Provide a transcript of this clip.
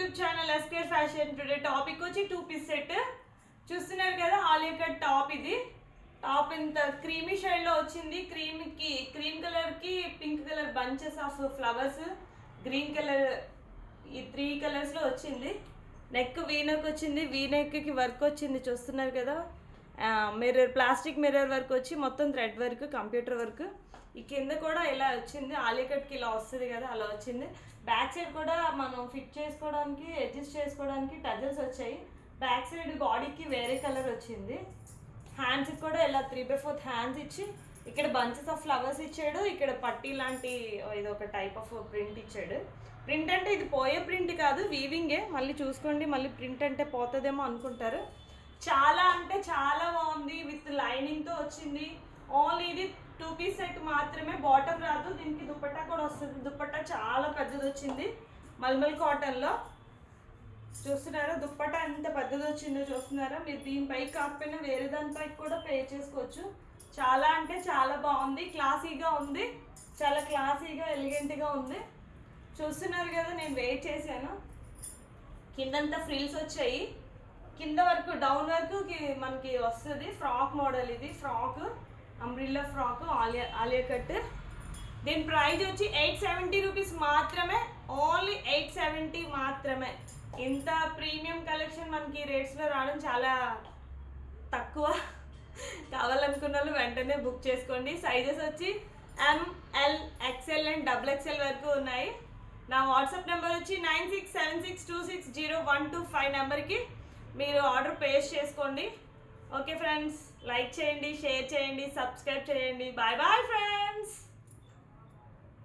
YouTube channel ఎస్కేర్ fashion. Today topic వచ్చి 2 piece set చూస్తున్నారు కదా. Alia cut top. ఇది టాప్ ఇంత క్రీమీ షేడ్లో వచ్చింది. క్రీమ్ కలర్కి pink colour bunches of flowers, green colour, ఈ 3 కలర్స్లో వచ్చింది. నెక్ వీనెక్ వచ్చింది. వీనెక్కి వర్క్ వచ్చింది చూస్తున్నారు కదా. మిర్రర్, ప్లాస్టిక్ మిర్రర్ వర్క్ వచ్చి మొత్తం థ్రెడ్ వర్క్, కంప్యూటర్ వర్క్. ఈ కింద కూడా ఇలా వచ్చింది. ఆలియా కట్కి ఇలా వస్తుంది కదా, అలా వచ్చింది. బ్యాక్ సైడ్ కూడా మనం ఫిట్ చేసుకోవడానికి, అడ్జస్ట్ చేసుకోవడానికి టజల్స్ వచ్చాయి. బ్యాక్ సైడ్ బాడీకి వేరే కలర్ వచ్చింది. హ్యాండ్స్కి కూడా ఇలా 3/4 హ్యాండ్స్ ఇచ్చి ఇక్కడ బంచెస్ ఆఫ్ ఫ్లవర్స్ ఇచ్చాడు. ఇక్కడ పట్టీ లాంటి ఇది ఒక టైప్ ఆఫ్ ప్రింట్ ఇచ్చాడు. ప్రింట్ అంటే ఇది పోయే ప్రింట్ కాదు, వీవింగే. మళ్ళీ చూసుకోండి, మళ్ళీ ప్రింట్ అంటే పోతుందేమో అనుకుంటారు. చాలా అంటే చాలా బాగుంది. విత్ లైనింగ్తో వచ్చింది. ఓన్లీ ఇది 2 పీస్ సెట్ మాత్రమే. బాటమ్ రాదు. దీనికి దుపట్టా కూడా వస్తుంది. దుపట్టా చాలా పెద్దది వచ్చింది. మల్మల్ కాటన్లో చూస్తున్నారా. దుపట్టా ఎంత పెద్దది వచ్చిందో చూస్తున్నారా. మీరు దీనిపై కాకపోయినా వేరే దానిపై కూడా పే చేసుకోవచ్చు. చాలా అంటే చాలా బాగుంది. క్లాసీగా ఉంది. చాలా క్లాసీగా, ఎలిగెంట్గా ఉంది. చూస్తున్నారు కదా, నేను వెయిట్ చేశాను. కిందంతా ఫ్రిల్స్ వచ్చాయి. కింద వరకు డౌన్ వరకు మనకి వస్తుంది. ఫ్రాక్ మోడల్ ఇది. Frock, umbrella frock, Alia cut. దీని ప్రైస్ వచ్చి 870 రూపీస్ మాత్రమే. ఓన్లీ 870 మాత్రమే. ఇంత ప్రీమియం కలెక్షన్ మనకి రేట్స్లో రావడం చాలా తక్కువ. కావాలనుకున్న వాళ్ళు వెంటనే బుక్ చేసుకోండి. సైజెస్ వచ్చి ML, XL అండ్ XXL వరకు ఉన్నాయి. నా వాట్సాప్ నెంబర్ వచ్చి 9676260125 నెంబర్కి మీరు ఆర్డర్ ప్లేస్ చేసుకోండి. ఓకే ఫ్రెండ్స్, లైక్ చేయండి, షేర్ చేయండి, సబ్స్క్రైబ్ చేయండి. Bye bye friends.